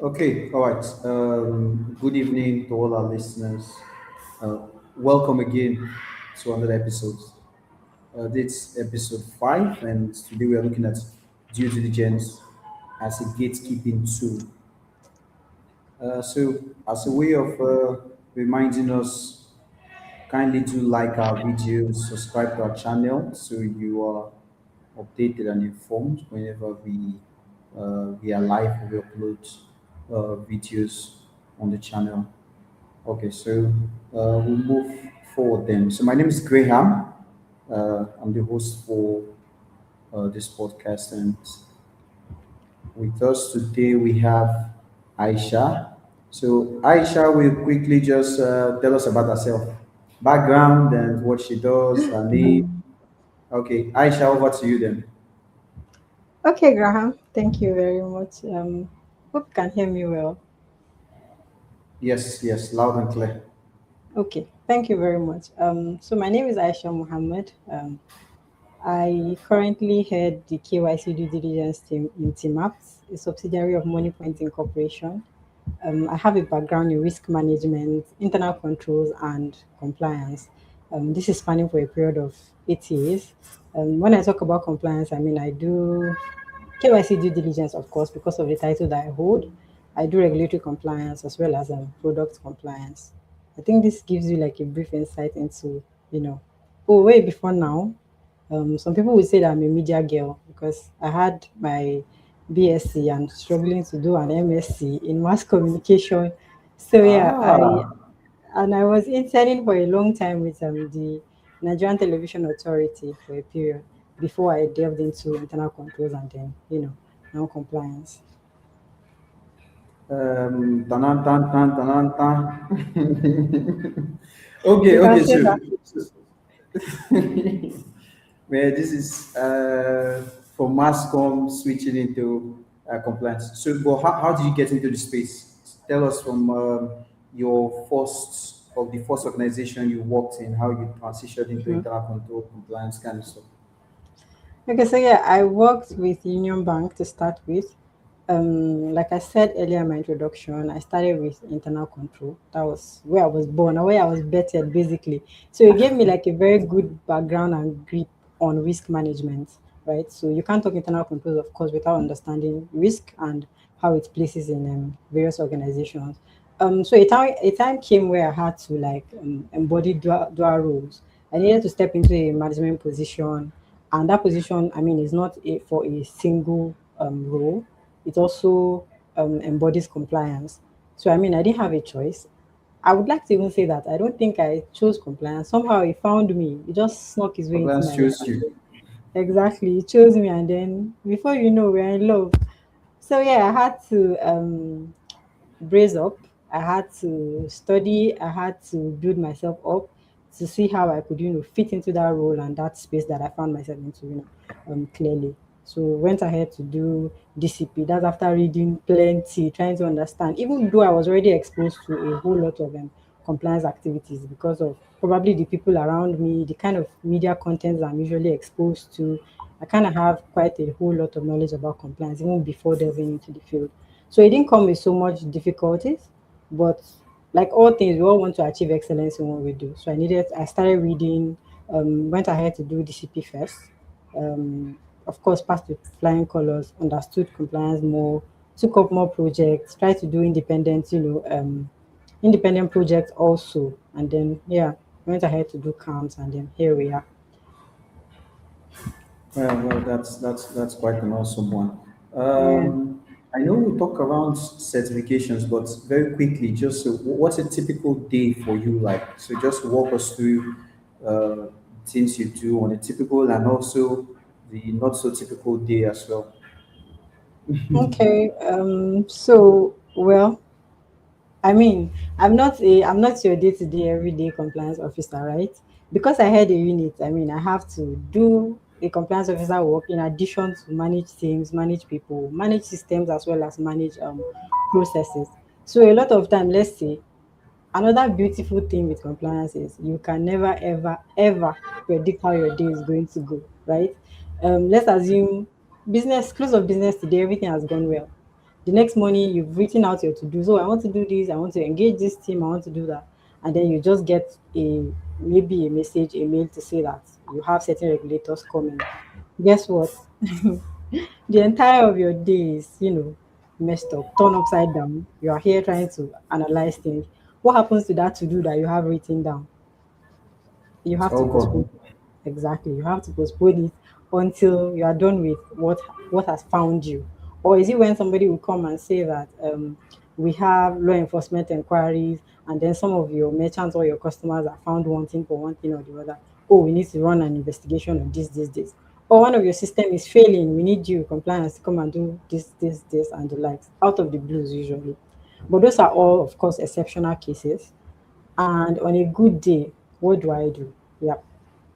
Okay, all right. Good evening to all our listeners. Welcome again to another episode. This episode 5, and today we are looking at due diligence as a gatekeeping tool. As a way of reminding us, kindly do like our videos, subscribe to our channel so you are updated and informed whenever we are live or we upload videos on the channel. Okay, so we'll move forward then. So my name is Graham. I'm the host for this podcast, and with us today we have Aisha. So Aisha will quickly just tell us about herself, background, and what she does, her name. Okay, Aisha, over to you then. Okay, Graham, thank you very much. Hope you can hear me well. Yes, yes, loud and clear. Okay, thank you very much. So my name is Aisha Muhammad. I currently head the KYC due diligence team in TMAPS, a subsidiary of MoneyPoint Incorporation. I have a background in risk management, internal controls, and compliance. This is spanning for a period of 8 years. When I talk about compliance, I mean I do KYC due diligence, of course, because of the title that I hold. I do regulatory compliance as well as product compliance. I think this gives you like a brief insight into, you know, oh, way before now. Some people would say that I'm a media girl because I had my BSc and struggling to do an MSc in mass communication. So yeah, I Ah, and I was interning for a long time with the Nigerian Television Authority for a period before I delved into internal controls and then, now compliance. tanan, tan, tan, tanan, tan. Okay, You can okay, say so, that. so where this is for mass switching into compliance. So, but how did you get into the space? Tell us from your first of the first organization you worked in, how you transitioned into Mhm. internal control, compliance kind of stuff. Okay, so yeah, I worked with Union Bank to start with. Like I said earlier in my introduction, I started with internal control. That was where I was born, or where I was bettered basically. So it gave me like a very good background and grip on risk management, right? So you can't talk internal controls, of course, without understanding risk and how it places in various organizations. So a time came where I had to like embody dual roles. I needed to step into a management position, and that position, I mean, is not for a single role. It also embodies compliance. So I mean, I didn't have a choice. I would like to even say that I don't think I chose compliance. Somehow he found me. He just snuck his way into Compliance my life. chose you. Exactly. He chose me, and then before you know, we're in love. So yeah, I had to brace up. I had to study. I had to build myself up to see how I could, fit into that role and that space that I found myself into, clearly. So went ahead to do DCP. That's after reading plenty, trying to understand. Even though I was already exposed to a whole lot of compliance activities because of probably the people around me, the kind of media contents I'm usually exposed to. I kind of have quite a whole lot of knowledge about compliance even before delving into the field. So it didn't come with so much difficulties, but like all things, we all want to achieve excellence in what we do. So I started reading, went ahead to do DCP first. Of course, passed with flying colors, understood compliance more, took up more projects, tried to do independent projects also. And then, yeah, went ahead to do camps, and then here we are. Well, that's quite an awesome one. Yeah. I know we talk around certifications, but very quickly, just so, what's a typical day for you like? So just walk us through uh, things you do on a typical and also the not so typical day as well. Okay. Well, I mean, I'm not your day-to-day everyday compliance officer, right? Because I head a unit, I mean, I have to do a compliance officer work in addition to manage teams, manage people, manage systems, as well as manage processes. So a lot of time, let's say, another beautiful thing with compliance is you can never ever ever predict how your day is going to go, right? Let's assume business close of business today, everything has gone well. The next morning, you've written out your to do. So I want to do this, I want to engage this team, I want to do that. And then you just get a maybe a message, a mail to say that you have certain regulators coming. Guess what? The entire of your day is, messed up, turned upside down. You are here trying to analyze things. What happens to that to do that you have written down? You It's have to all postpone. gone. Exactly. You have to postpone it until you are done with what has found you. Or is it when somebody will come and say that we have law enforcement inquiries, and then some of your merchants or your customers are found wanting for one thing or the other. Oh, we need to run an investigation on this. Or one of your system is failing. We need you compliance to come and do this, and the likes out of the blues usually. But those are all, of course, exceptional cases. And on a good day, what do I do? Yeah.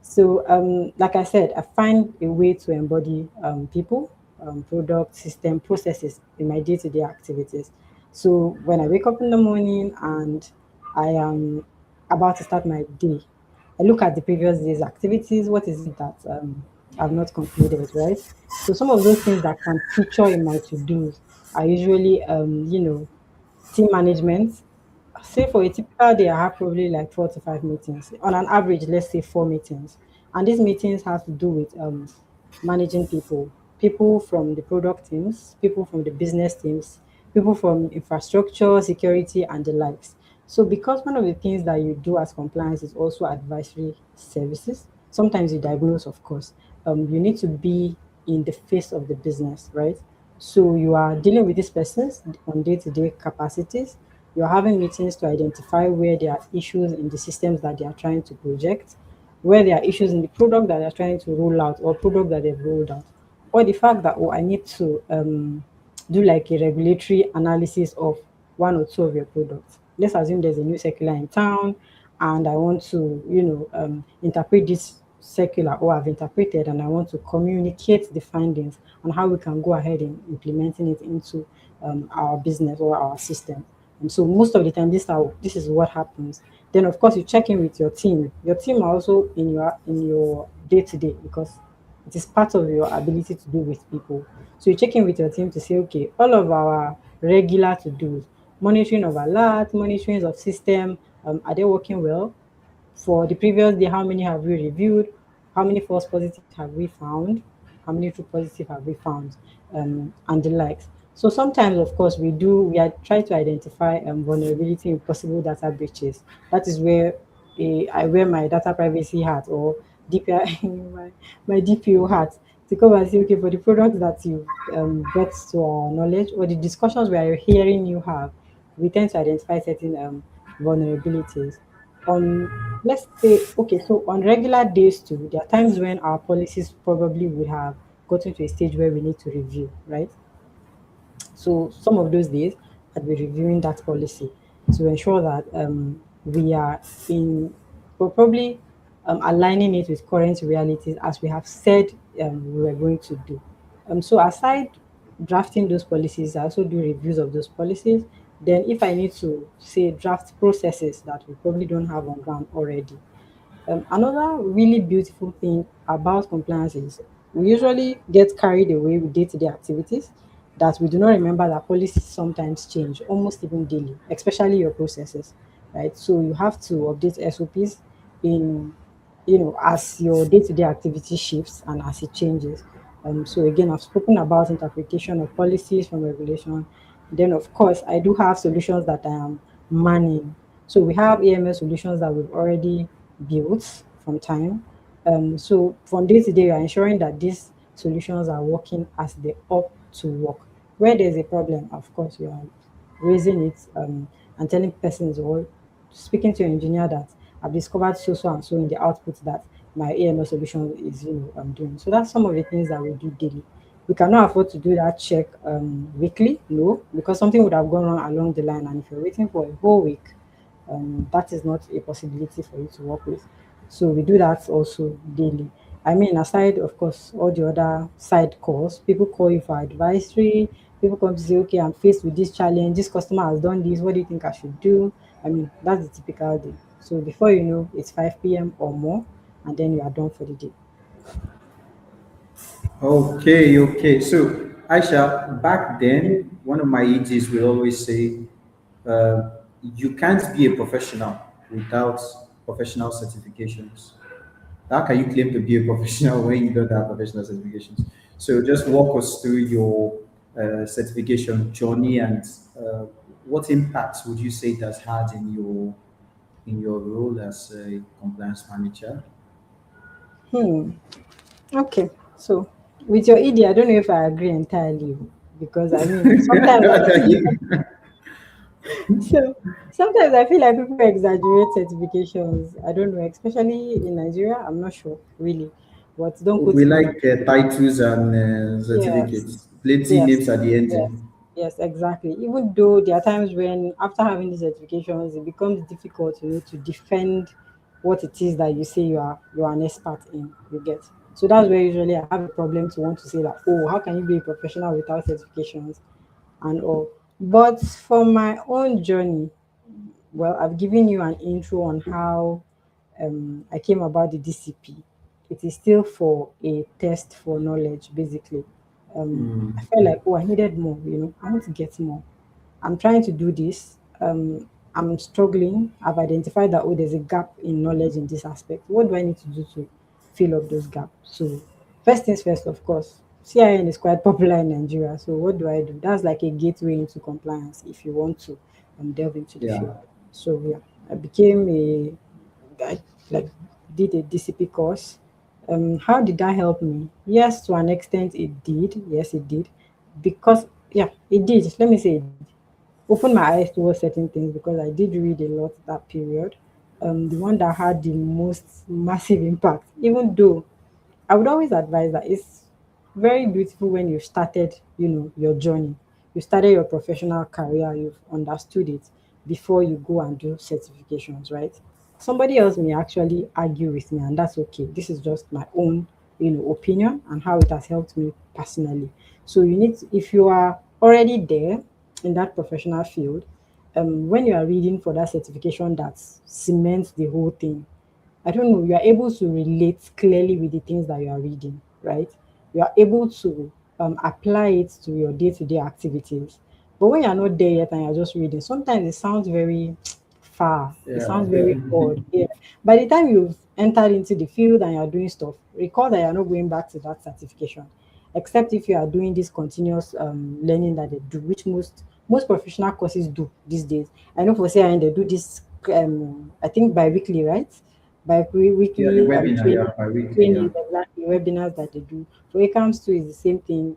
So, like I said, I find a way to embody people, product, system, processes in my day to day activities. So, when I wake up in the morning and I am about to start my day, I look at the previous day's activities. What is it that I've not concluded, right? So, some of those things that can feature in my to dos are usually, team management. Say for a typical day, I have probably like 4 to 5 meetings. On an average, let's say 4 meetings. And these meetings have to do with managing people, people from the product teams, people from the business teams, people from infrastructure, security, and the likes. So, because one of the things that you do as compliance is also advisory services, sometimes you diagnose, of course, you need to be in the face of the business, right? So, you are dealing with these persons on day to day capacities. You're having meetings to identify where there are issues in the systems that they are trying to project, where there are issues in the product that they're trying to roll out or product that they've rolled out, or the fact that, oh, I need to do like a regulatory analysis of one or two of your products. Let's assume there's a new circular in town and I want to, interpret this circular, or I've interpreted, and I want to communicate the findings and how we can go ahead in implementing it into our business or our system. And so most of the time, this is what happens. Then of course you check in with your team. Your team are also in your day to day, because it is part of your ability to do with people. So you check in with your team to say, okay, all of our regular to dos, monitoring of alerts, monitoring of system, are they working well? For the previous day, how many have we reviewed? How many false positives have we found? How many true positive have we found? And the likes. So sometimes, of course, we are trying to identify vulnerability in possible data breaches. That is where I wear my data privacy hat, or DPI, my DPO hat, to come and say, okay, for the products that you brought to our knowledge, or the discussions we are hearing you have, we tend to identify certain vulnerabilities. On, let's say, okay, so on regular days too, there are times when our policies probably would have gotten to a stage where we need to review, right? So some of those days, I'd be reviewing that policy to ensure that we are in, we're probably aligning it with current realities as we have said we were going to do. So aside drafting those policies, I also do reviews of those policies. Then if I need to say draft processes that we probably don't have on ground already, another really beautiful thing about compliance is we usually get carried away with day to day activities that we do not remember that policies sometimes change almost even daily, especially your processes, right? So you have to update SOPs in, as your day to day activity shifts and as it changes. So again, I've spoken about interpretation of policies from regulation. Then, of course, I do have solutions that I am manning. So we have AML solutions that we've already built from time. So from day to day, we are ensuring that these solutions are working as they ought to work. Where there's a problem, of course, you are raising it and telling persons, or speaking to your engineer that I've discovered so and so in the output that my AML solution is, doing. So that's some of the things that we do daily. We cannot afford to do that check weekly, no, because something would have gone wrong along the line. And if you're waiting for a whole week, that is not a possibility for you to work with. So we do that also daily. I mean, aside, of course, all the other side calls, people call you for advisory. People come to say, okay, I'm faced with this challenge. This customer has done this. What do you think I should do? I mean, that's the typical day. So before you know, it's 5 p.m. or more, and then you are done for the day. Okay, okay. So Aisha, back Mm. then, one of my ages will always say, uh, you can't be a professional without professional certifications. How can you claim to be a professional when you don't have professional certifications? So just walk us through your certification journey and uh, what impacts would you say it has had in your role as a compliance manager? Hmm. Okay. So with your ED, I don't know if I agree entirely oh, because I mean sometimes I so sometimes I feel like people exaggerate certifications. I don't know, especially in Nigeria. I'm not sure really, but don't quote We me on. like titles and Yes, certificates, plenty yes, names at the yes, ending. yes, exactly. Even though there are times when, after having these certifications, it becomes difficult, to defend what it is that you say you are an expert in. You get. So that's where usually I have a problem to want to say that, oh, how can you be a professional without certifications and all? But for my own journey, well, I've given you an intro on how I came about the DCP. It is still for a test for knowledge, basically. I felt like, oh, I needed more, I want to get more. I'm trying to do this. I'm struggling. I've identified that, oh, there's a gap in knowledge in this aspect. What do I need to do to fill up those gaps? So, first things first, of course, CIN is quite popular in Nigeria. So, what do I do? That's like a gateway into compliance if you want to delve into the Yeah, field. So, yeah, I became I like did a DCP course. How did that help me? Yes, to an extent, it did. Yes, it did, because yeah, it did. Let me say it did open my eyes towards certain things because I did read a lot that period. The one that had the most massive impact, even though I would always advise that it's very beautiful when you've started, your journey. You started your professional career, you've understood it before you go and do certifications, right? Somebody else may actually argue with me, and that's okay. This is just my own, opinion and how it has helped me personally. So you need to, if you are already there in that professional field, when you are reading for that certification that cements the whole thing, I don't know, you are able to relate clearly with the things that you are reading, right? You are able to apply it to your day to day activities. But when you're not there yet and you're just reading, sometimes it sounds very far. It yeah, sounds very odd. Yeah. By the time you've entered into the field and you're doing stuff, recall that you're not going back to that certification, except if you are doing this continuous learning that they do, which most professional courses do these days. I know for CIN they do this. I think bi-weekly, right? By yeah. The weekly webinar, training, yeah, bi-weekly, yeah. trainings, exactly, webinars that they do. For ACAMS too is the same thing.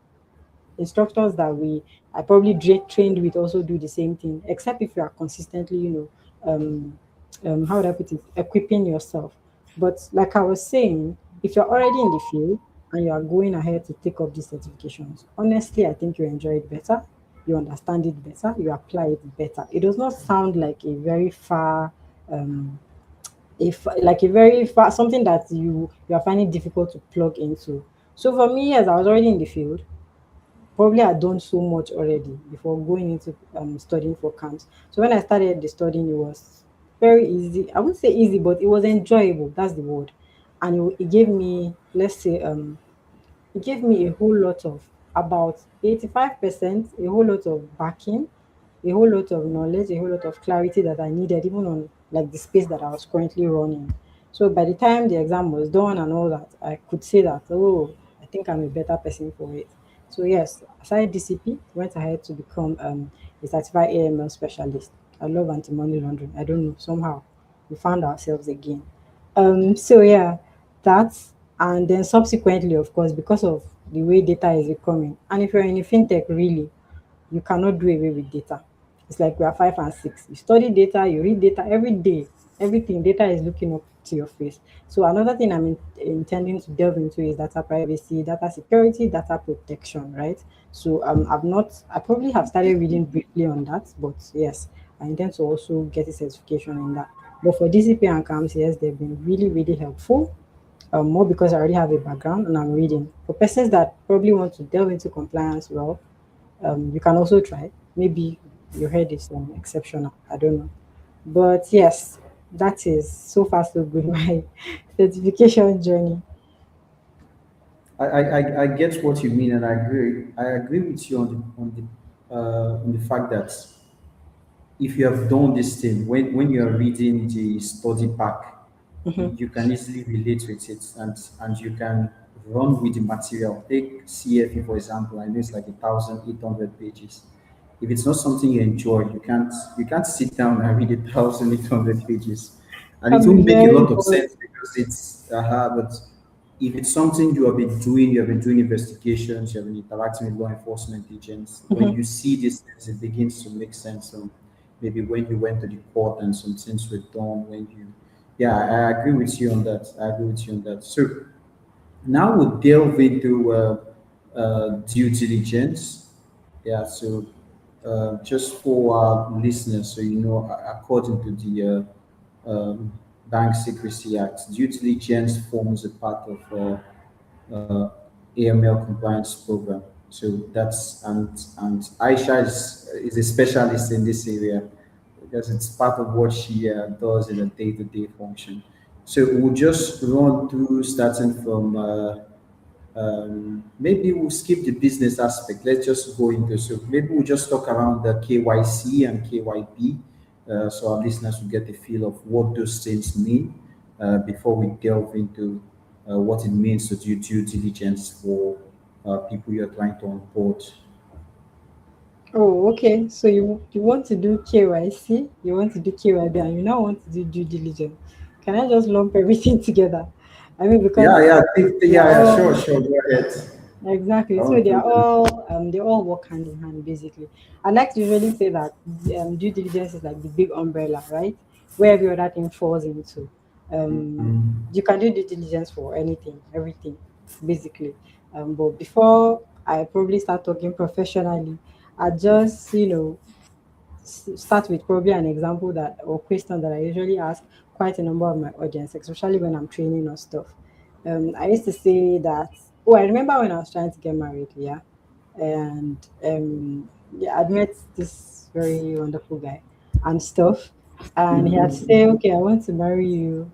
Instructors that I probably trained with also do the same thing, except if you are consistently, how would I put it, equipping yourself. But like I was saying, if you're already in the field and you are going ahead to take up these certifications, honestly, I think you enjoy it better, you understand it better, you apply it better. It does not sound like a very far if like a very fast something that you are finding difficult to plug into. So for me, yes, I was already in the field. Probably I'd done so much already before going into studying for camps. So when I started the studying, it was very easy. I wouldn't say easy, but it was enjoyable. That's the word. And it gave me, let's say, it gave me a whole lot of about 85%, a whole lot of backing, a whole lot of knowledge, a whole lot of clarity that I needed, even on like the space that I was currently running. So by the time the exam was done and all that, I could say that, oh, I think I'm a better person for it. So yes, aside DCP, went ahead to become a certified AML specialist. I love anti-money laundering. I don't know, somehow we found ourselves again. So yeah, that's and then subsequently, of course, because of the way data is becoming, and if you're in a fintech, really, you cannot do away with data. It's like we are 5 and 6. You study data, you read data every day. Everything data is looking up to your face. So another thing I'm intending to delve into is data privacy, data security, data protection, right? So I probably have started reading briefly on that, but yes, I intend to also get a certification in that. But for DCP and CAMS, yes, they've been really, really helpful. More because I already have a background and I'm reading. For persons that probably want to delve into compliance, well, you can also try. Maybe your head is exceptional. I don't know. But yes, that is so far so good my certification journey. I get what you mean, and I agree with you on the fact that if you have done this thing, when you are reading the study pack, Hmm. you can easily relate with it, and you can run with the material. Take CFE for example. I know it's like 1,800 pages. If it's not something you enjoy, you can't sit down and read 1,800 pages, and it Can won't be make a very lot of boring. sense because it's but if it's something you have been doing investigations, you have been interacting with law enforcement agents, when Hmm. you see these things, it begins to make sense. So maybe when you went to the court and some things were done, when you, yeah, I agree with you on that. I agree with you on that. So now we'll delve into due diligence. Yeah, so just for our listeners, so you know, according to the Bank Secrecy Act, due diligence forms a part of AML compliance program. So and Aisha is a specialist in this area because it's part of what she does in a day-to-day function. So we'll just run through starting from maybe we'll skip the business aspect. Let's just go into, so maybe we'll just talk around the KYC and KYB, so our listeners will get a feel of what those things mean before we delve into what it means to do due diligence for people you're trying to onboard. Oh, okay. So you want to do KYC, you want to do KYB, and you now want to do due diligence. Can I just lump everything together? I mean, Yeah, because yeah, they are yeah, sure, all sure. Go ahead. exactly. I So want to. they all work hand in hand basically. I like to usually say that due diligence is like the big umbrella, right? Where every other thing falls into. You can do due diligence for anything, everything, basically. But before I probably start talking professionally, I just start with probably an example that or question that I usually ask quite a number of my audience, especially when I'm training or stuff. I used to say that, oh, I remember when I was trying to get married, yeah, and yeah, I'd met this very wonderful guy and stuff, and he had to say, okay, I want to marry you.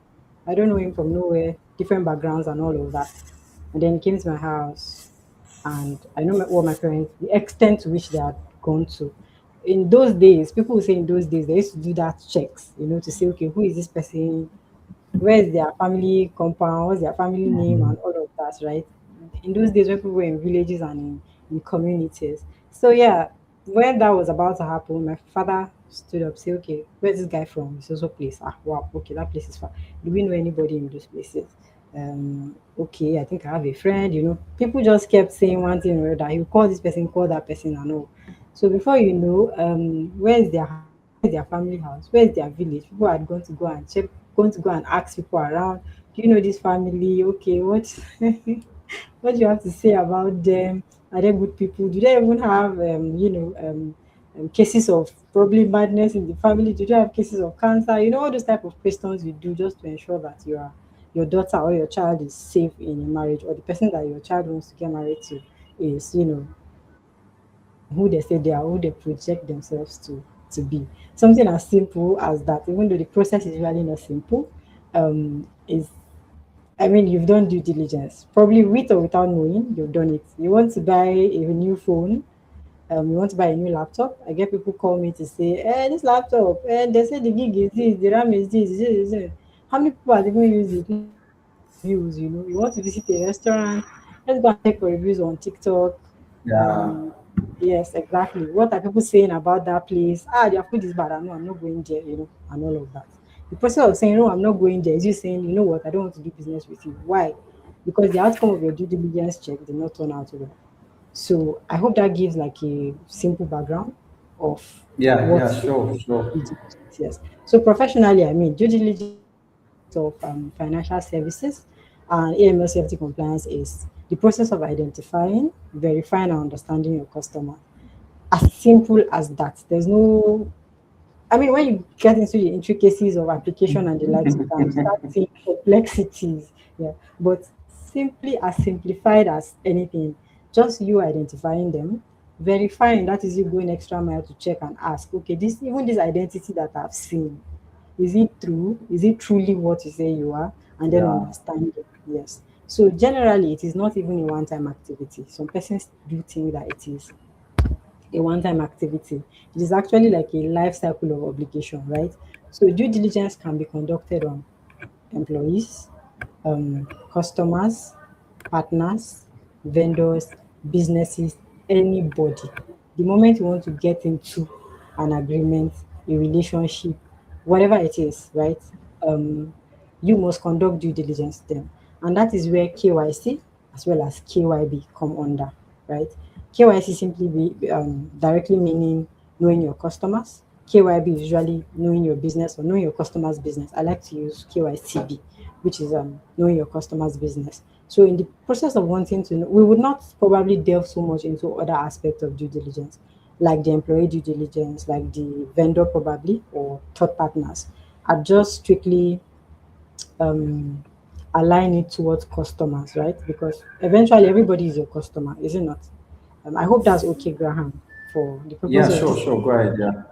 I don't know him from nowhere, different backgrounds and all of that. And then he came to my house, and I know what my parents, the extent to which they had gone to. In those days, people would say in those days, they used to do that checks, to say, okay, who is this person? Where's their family compound? What's their family name and all of that, right? In those days when people were in villages and in communities. So yeah, when that was about to happen, my father stood up, say, okay, where's this guy from? It's also place. Ah, wow, okay, that place is far. Do we know anybody in those places? Okay, I think I have a friend, people just kept saying one thing or that you call this person, call that person and all. So before you know, where's their house? Where's their family house? Where's their village? People had gone to go and check, going to go and ask people around, do you know this family? Okay, what what do you have to say about them? Are they good people? Do they even have cases of probably madness in the family? Do they have cases of cancer? All those type of questions you do just to ensure that your daughter or your child is safe in a marriage, or the person that your child wants to get married to is, who they say they are, who they project themselves to be. Something as simple as that, even though the process is really not simple, is I mean, you've done due diligence, probably with or without knowing, you've done it. You want to buy a new phone, you want to buy a new laptop. I get people call me to say, this laptop, they say the gig is this, the RAM is this. How many people have even used it? Let's go and check for reviews. You want to visit a restaurant, let's go and check for reviews on TikTok. Yeah, Um, yes, exactly. What are people saying about that place? Ah, their food is bad. I know I'm not going there, and all of that. The person of saying, no, I'm not going there is you saying, you know what, I don't want to do business with you. Why? Because the outcome of your due diligence check did not turn out well. So I hope that gives like a simple background of yeah, what yeah, sure, sure. due diligence is. So professionally, I mean, due diligence in the context of financial services and AML safety compliance is the process of identifying, verifying, and understanding your customer. As simple as that. There's no I mean, when you get into the intricacies of application and the likes, you can start seeing complexities. Yeah. But simply as simplified as anything, just you identifying them, verifying that is you going extra mile to check and ask, okay, this identity that I've seen, is it true? Is it truly what you say you are? And then Yeah, understanding. Yes. So generally, it is not even a one-time activity. Some persons do think that it is a one-time activity. It is actually like a life cycle of obligation, right? So due diligence can be conducted on employees, customers, partners, vendors, businesses, anybody. The moment you want to get into an agreement, a relationship, whatever it is, right? Um, you must conduct due diligence then. And that is where KYC as well as KYB come under, right? KYC simply directly meaning knowing your customers. KYB is usually knowing your business or knowing your customer's business. I like to use KYCB, which is knowing your customer's business. So in the process of wanting to know, we would not probably delve so much into other aspects of due diligence, like the employee due diligence, like the vendor probably, or third partners. Are just strictly um, align it towards customers, right? Because eventually everybody is your customer, is it not? I hope that's okay, Graham, for the purpose Yeah, of sure, this. sure. Go ahead. Yeah,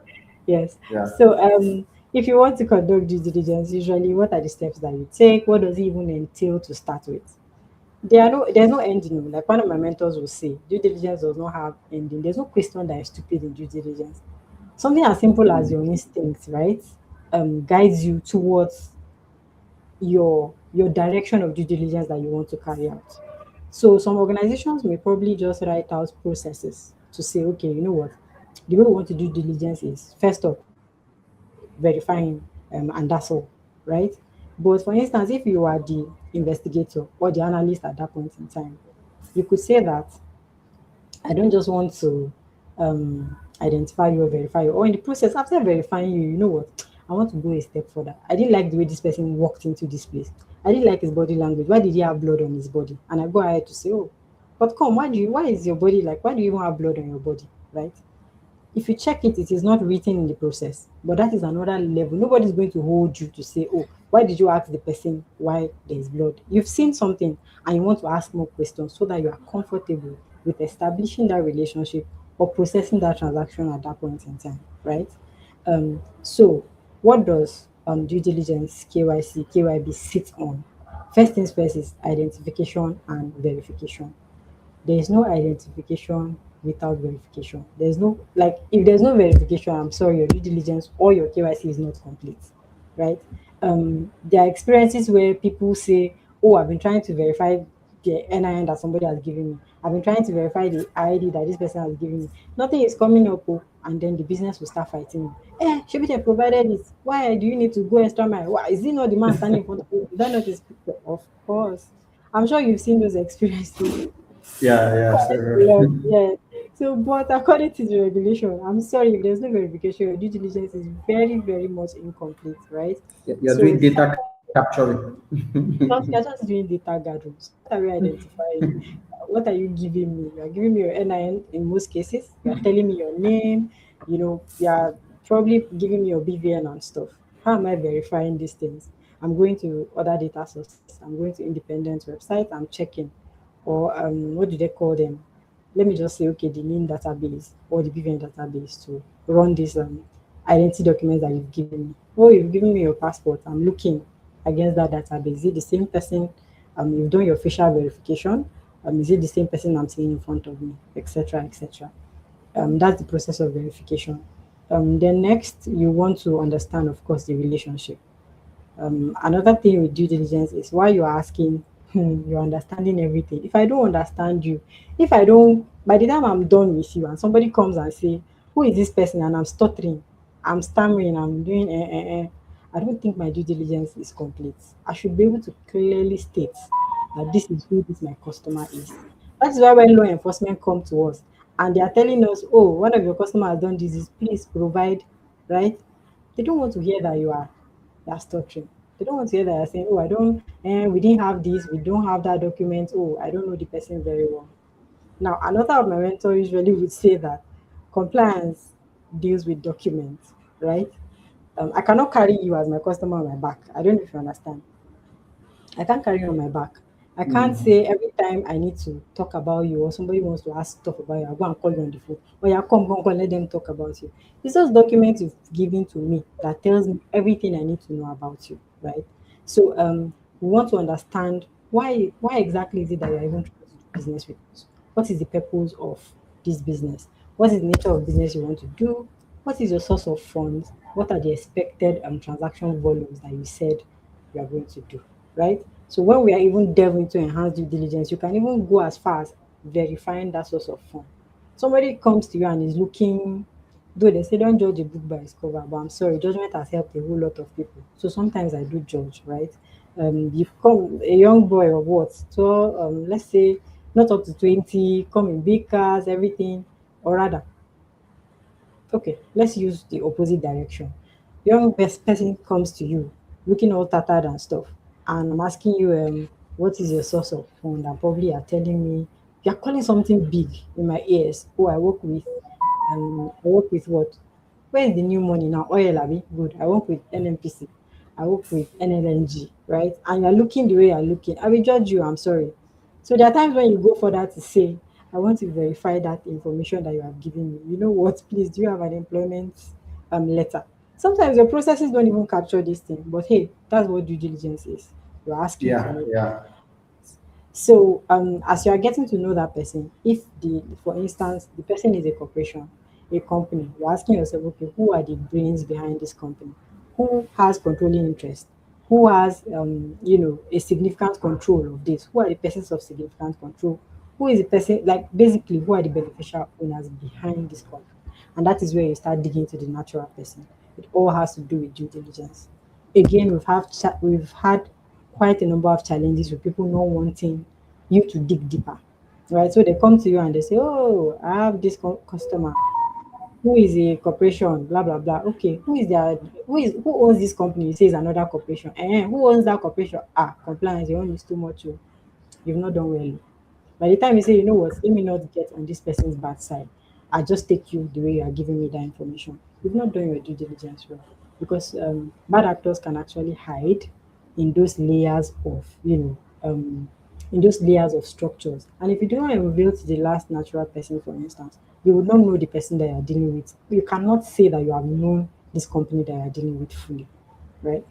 Yes. yeah. So, if you want to conduct due diligence, usually what are the steps that you take? What does it even entail to start with? There's no ending. Like one of my mentors will say, due diligence does not have ending. There's no question that is stupid in due diligence. Something as simple as your instincts, right? Guides you towards your direction of due diligence that you want to carry out. So some organizations may probably just write out processes to say, okay, you know what, the way we want to do diligence is first up verifying, and that's all, right? But for instance, if you are the investigator or the analyst at that point in time, you could say that I don't just want to identify you or verify you. Or in the process, after verifying you, you know what? I want to go a step further. I didn't like the way this person walked into this place. I didn't like his body language. Why did he have blood on his body? And I go ahead to say, oh, but come, why is your body like, why do you even have blood on your body? Right? If you check it, it is not written in the process, but that is another level. Nobody's going to hold you to say, oh, why did you ask the person why there is blood? You've seen something and you want to ask more questions so that you are comfortable with establishing that relationship or processing that transaction at that point in time, right? So what does due diligence, KYC, KYB sit on? First things first is identification and verification. There is no identification without verification. There's no, like, if there's no verification, I'm sorry, your due diligence or your KYC is not complete, right? There are experiences where people say, oh, I've been trying to verify the NIN that somebody has given me. I've been trying to verify the ID that this person has given me. Nothing is coming up, oh, and then the business will start fighting you. Should be they provided it. Why do you need to go extra mile? Why is it not the man standing in front of you? Is that not his picture? Of course. I'm sure you've seen those experiences. Yeah, yeah, Yes, sure. yes. So, but according to the regulation, I'm sorry, if there's no verification, your due diligence is very, very much incomplete, right? You're So, doing data capturing. you're just doing data gathering. So what are we identifying? What are you giving me? You are giving me your NIN in most cases. You are telling me your name. You are probably giving me your BVN and stuff. How am I verifying these things? I'm going to other data sources. I'm going to independent website. I'm checking, or what do they call them? Let me just say, okay, the NIN database or the BVN database to run this identity documents that you've given me. Oh, you've given me your passport. I'm looking against that database. Is it the same person? You've done your facial verification. Is it the same person I'm seeing in front of me, etc., etc. That's the process of verification. Then next, you want to understand, of course, the relationship. Another thing with due diligence is why you're asking, you're understanding everything. If I don't understand you, if I don't, by the time I'm done with you and somebody comes and say, who is this person? And I'm stuttering, I'm stammering, I'm doing, I don't think my due diligence is complete. I should be able to clearly state that this is who this my customer is. That's why when law enforcement come to us and they are telling us, oh, one of your customers has done this, please provide, right? They don't want to hear that you are stuttering. They don't want to hear that you're saying, oh, I don't, we didn't have this, we don't have that document. Oh, I don't know the person very well. Now, another of my mentors usually would say that compliance deals with documents, right? I cannot carry you as my customer on my back. I don't know if you understand. I can't carry you on my back. I can't Mm. say every time I need to talk about you or somebody wants to ask stuff about you, I'll go and call you on the phone. Or yeah, come, let them talk about you. It's just documents you've given to me that tells me everything I need to know about you, right? So we want to understand why exactly is it that you're even trying to do business with us? What is the purpose of this business? What is the nature of business you want to do? What is your source of funds? What are the expected transaction volumes that you said you are going to do? Right? So when we are even delving into enhanced due diligence, you can even go as far as verifying that source of fund. Somebody comes to you and is looking, though they say don't judge a book by its cover, but I'm sorry, judgment has helped a whole lot of people. So sometimes I do judge, right? You come a young boy or what, so let's say not up to 20, come in big cars, everything, or rather, okay, let's use the opposite direction. Young best person comes to you looking all tattered and stuff, and I'm asking you, what is your source of fund? And probably you're telling me you're calling something big in my ears. Oh, I work with what? Where is the new money now? Oil, Abi? Good. I work with NNPC. I work with NLNG, right? And you're looking the way you're looking. I will judge you. I'm sorry. So there are times when you go further to say, I want to verify that information that you have given me. You know what? Please, do you have an employment letter? Sometimes your processes don't even capture this thing, but hey, that's what due diligence is. You're asking to Yeah, know. yeah, So, as you are getting to know that person, if for instance, the person is a corporation, a company, you're asking yourself, okay, who are the brains behind this company? Who has controlling interest? Who has, a significant control of this? Who are the persons of significant control? Who is the person, like basically, who are the beneficial owners behind this company? And that is where you start digging into the natural person. It all has to do with due diligence. Again, we've had quite a number of challenges with people not wanting you to dig deeper, right? So they come to you and they say, "Oh, I have this customer who is a corporation, blah blah blah." Okay, who owns this company? You say it's another corporation. Who owns that corporation? Ah, compliance. Your own is too much. Oh. You've not done well. By the time you say, you know what, let me not get on this person's bad side, I just take you the way you are giving me that information. You've not done your due diligence well, because bad actors can actually hide in those layers of, in those layers of structures. And if you do not reveal to the last natural person, for instance, you would not know the person that you are dealing with. You cannot say that you have known this company that you are dealing with fully, right?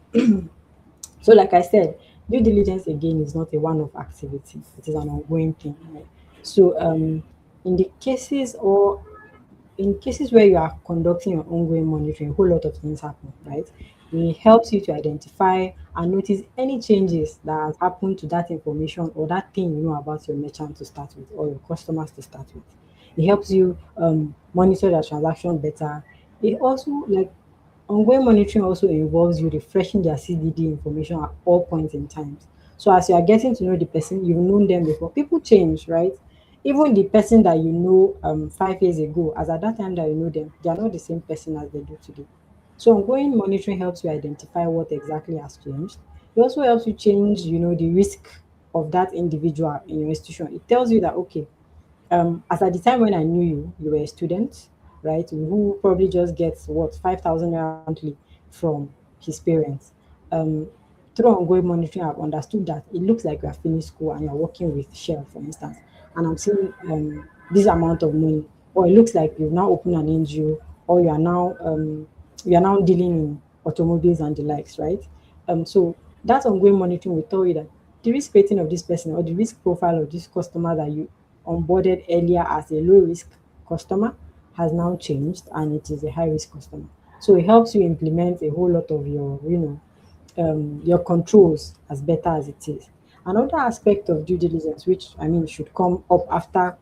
So, like I said, due diligence again is not a one-off activity; it is an ongoing thing, right? So, in the cases or in cases where you are conducting your ongoing monitoring, a whole lot of things happen, right? It helps you to identify and notice any changes that has happened to that information or that thing you know about your merchant to start with or your customers to start with. It helps you monitor the transaction better. It also like ongoing monitoring also involves you refreshing their CDD information at all points in time. So as you are getting to know the person, you've known them before. People change, right? Even the person that you know 5 years ago, as at that time that you know them, they are not the same person as they do today. So ongoing monitoring helps you identify what exactly has changed. It also helps you change, the risk of that individual in your institution. It tells you that okay, as at the time when I knew you, you were a student, right? Who probably just gets what 5,000 naira monthly from his parents. Um, Through ongoing monitoring, I've understood that it looks like you have finished school and you're working with Shell, for instance, and I'm seeing this amount of money, or it looks like you've now opened an NGO, or you are now dealing in automobiles and the likes, right? So that ongoing monitoring will tell you that the risk rating of this person or the risk profile of this customer that you onboarded earlier as a low risk customer has now changed and it is a high risk customer. So it helps you implement a whole lot of your controls as better as it is. Another aspect of due diligence, which I mean should come up after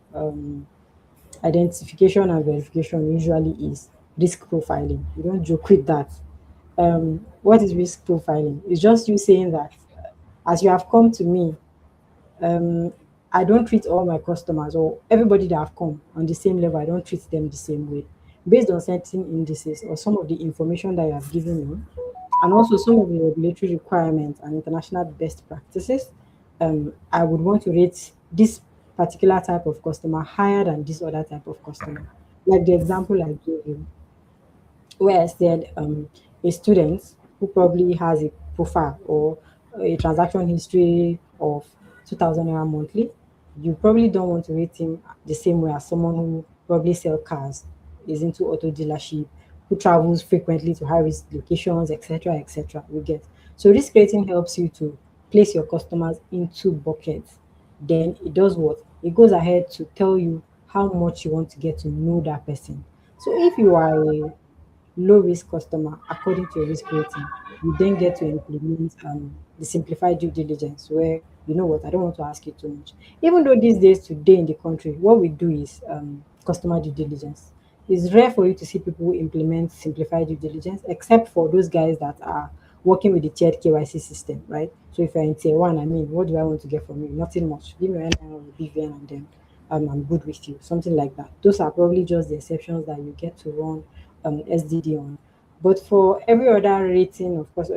identification and verification, usually is risk profiling. You don't joke with that. What is risk profiling? It's just you saying that as you have come to me, um, I don't treat all my customers or everybody that have come on the same level. I don't treat them the same way based on certain indices or some of the information that you have given me, and also some of the regulatory requirements and international best practices. I would want to rate this particular type of customer higher than this other type of customer. Like the example I gave you, where I said a student who probably has a profile or a transaction history of 2,000 naira monthly, you probably don't want to rate him the same way as someone who probably sell cars, is into auto dealership, who travels frequently to high risk locations, etc., etc. We get so risk rating helps you to place your customers into buckets, then it does what? It goes ahead to tell you how much you want to get to know that person. So if you are a low risk customer according to your risk rating, you then get to implement the simplified due diligence where you know what, I don't want to ask you too much. Even though these days today in the country, what we do is customer due diligence. It's rare for you to see people who implement simplified due diligence, except for those guys that are working with the tiered KYC system, right? So if you're in tier one, I mean, what do I want to get from you? Nothing much. Give me your NIN or BVN and then I'm good with you. Something like that. Those are probably just the exceptions that you get to run SDD on. But for every other rating, of course,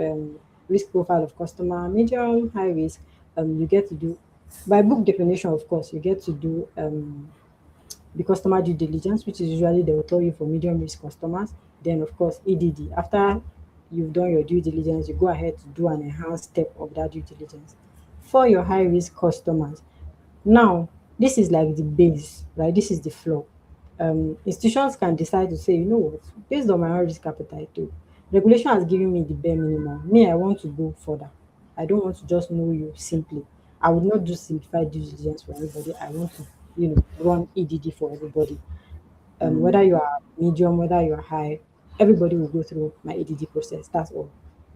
risk profile of customer, medium, high risk, you get to do by book definition, of course, you get to do the customer due diligence, which is usually they will tell you for medium risk customers. Then, of course, EDD. After you've done your due diligence, you go ahead to do an enhanced step of that due diligence for your high risk customers. Now, this is like the base, right? This is the floor. Institutions can decide to say, you know what, based on my own risk appetite, too, regulation has given me the bare minimum. Me, I want to go further. I don't want to just know you simply. I would not do simplified due diligence for everybody. I want to, run EDD for everybody. Whether you are medium, whether you are high, everybody will go through my EDD process. That's all.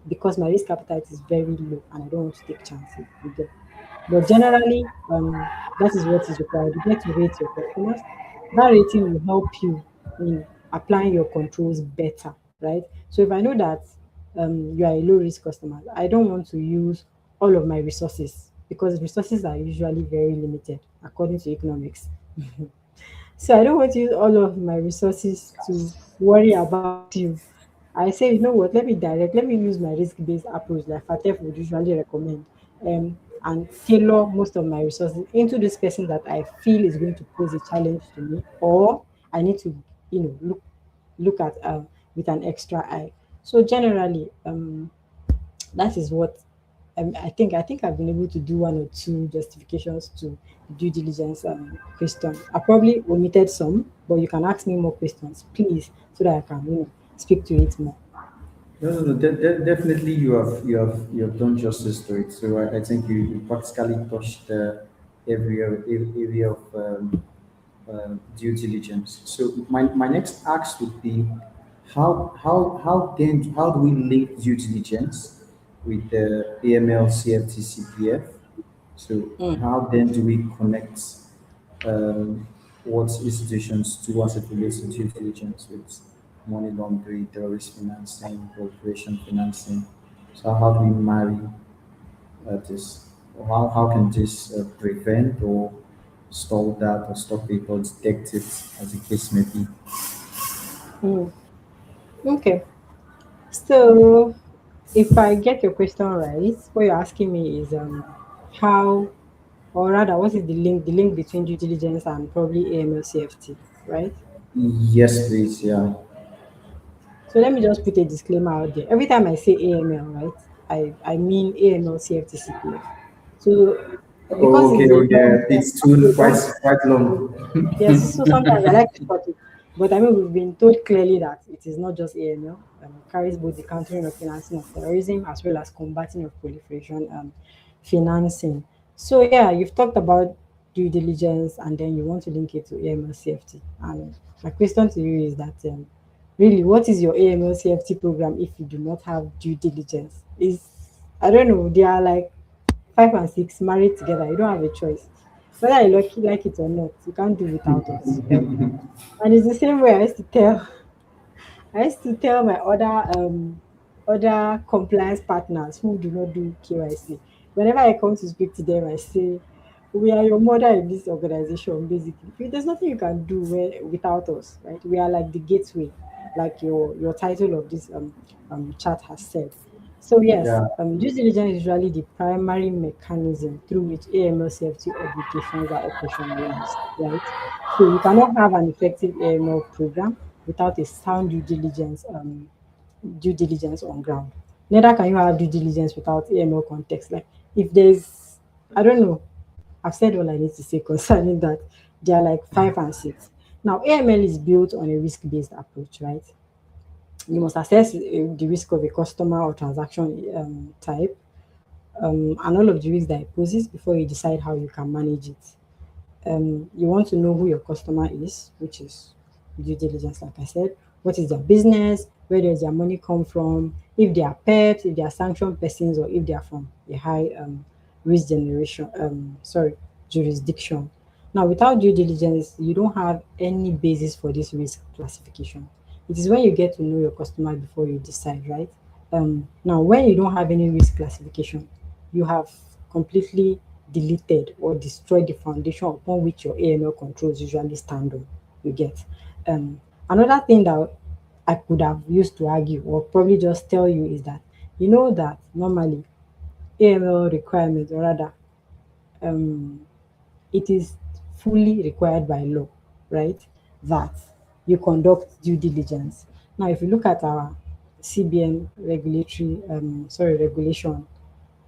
Because my risk appetite is very low and I don't want to take chances. You get. But generally, that is what is required. You get to rate your customers. That rating will help you in applying your controls better, right? So if I know that you are a low risk customer, I don't want to use all of my resources because resources are usually very limited according to economics. So I don't want to use all of my resources to worry about you. I say, you know what, let me use my risk-based approach like FATF would usually recommend, and tailor most of my resources into this person that I feel is going to pose a challenge to me, or I need to, look at with an extra eye. So generally, that is what I think I've been able to do one or two justifications to due diligence question. I probably omitted some, but you can ask me more questions, please, so that I can speak to it more. No, no, no. Definitely, you have done justice to it. So I think you practically touched area of due diligence. So my next ask would be, how do we link due diligence with the AML, CFT, CPF? So Mm. how then do we connect what institutions to what it relates to due diligence with money laundering, terrorist financing, corporation financing? So how do we marry this? Or how can this prevent or stall that or stop it or detect it as the case may be? Mm. Okay. So if I get your question right, what you're asking me is how, or rather, what is the link between due diligence and probably AML CFT, right? Yes, please. Yeah. So let me just put a disclaimer out there. Every time I say AML, right, I mean AML CFT CPF. So because Oh, it's okay. a Oh, long yeah. term It's too quite approach, quite long. yes, so sometimes I like to short it. But I mean, we've been told clearly that it is not just AML, it carries both the countering of financing of terrorism as well as combating of proliferation financing. So, yeah, you've talked about due diligence and then you want to link it to AML CFT. And my question to you is that really, what is your AML CFT program if you do not have due diligence? I don't know, they are like five and six married together. You don't have a choice. Whether you like it or not, you can't do without us, right? And it's the same way I used to tell my other compliance partners who do not do KYC. Whenever I come to speak to them, I say, "We are your mother in this organization, basically. There's nothing you can do without us, right? We are like the gateway, like your title of this chat has said." So yes, Yeah. due diligence is usually the primary mechanism through which AML CFT obligations are operationalized, right? So you cannot have an effective AML program without a sound due diligence on ground. Neither can you have due diligence without AML context. Like if there's, I don't know, I've said all I need to say concerning that. They are like five and six. Now AML is built on a risk-based approach, right? You must assess the risk of a customer or transaction type. and all of the risks that it poses before you decide how you can manage it. You want to know who your customer is, which is due diligence, like I said. What is their business? Where does their money come from? If they are PEPs, if they are sanctioned persons, or if they are from a high risk generation, jurisdiction. Now, without due diligence, you don't have any basis for this risk classification. It is when you get to know your customer before you decide, right? Now, when you don't have any risk classification, you have completely deleted or destroyed the foundation upon which your AML controls usually stand on. You get. Another thing that I could have used to argue or probably just tell you is that you know that normally AML requirements, or rather, um, it is fully required by law, right? That you conduct due diligence. Now, if you look at our CBN regulation,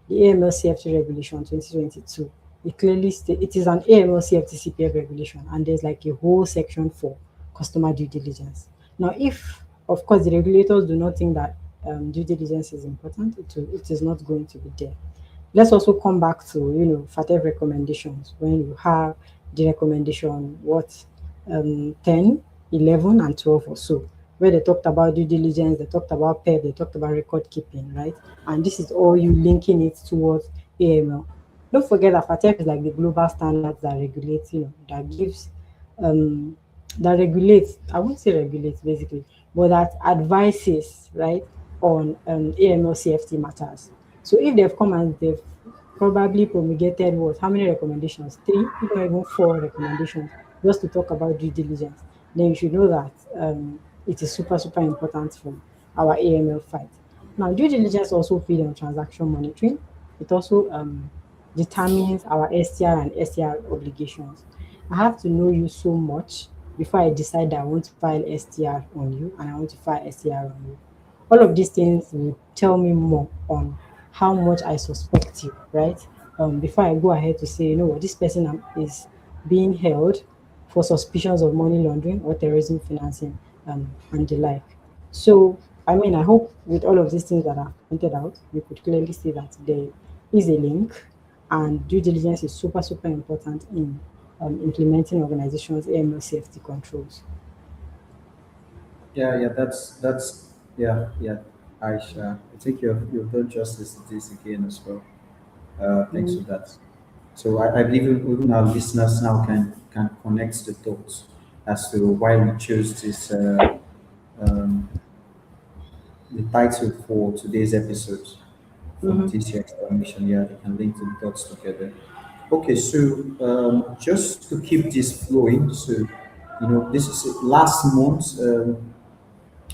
the AML CFT regulation 2022, it clearly states it is an AML CFT CPF regulation, and there's like a whole section for customer due diligence. Now, if of course the regulators do not think that due diligence is important, it is not going to be there. Let's also come back to FATF recommendations. When you have the recommendation, what 10, 11, and 12 or so, where they talked about due diligence, they talked about PEP, they talked about record keeping, right? And this is all you linking it towards AML. Don't forget that FATF is like the global standards that regulates, that gives um that regulates, I won't say regulates basically, but that advises, right, on AML CFT matters. So if they've come and they've probably promulgated what, how many recommendations? Three, if not even four recommendations, just to talk about due diligence, then you should know that it is super, super important for our AML fight. Now, due diligence also feed on transaction monitoring. It also determines our STR and STR obligations. I have to know you so much before I decide that I want to file STR on you and I want to file STR on you. All of these things will tell me more on how much I suspect you, right? Before I go ahead to say, what, this person is being held for suspicions of money laundering or terrorism financing, and the like. So, I mean, I hope with all of these things that I've pointed out, you could clearly see that there is a link, and due diligence is super, super important in implementing organizations' AML safety controls. Yeah, that's yeah. Aisha, I think you've done justice to this again as well. Thanks for Mm. that. So I believe even our listeners now can connect the dots as to why we chose this um, the title for today's episode from Mhm. TC explanation. Yeah, they can link the dots together. Okay, so just to keep this flowing, so this is last month.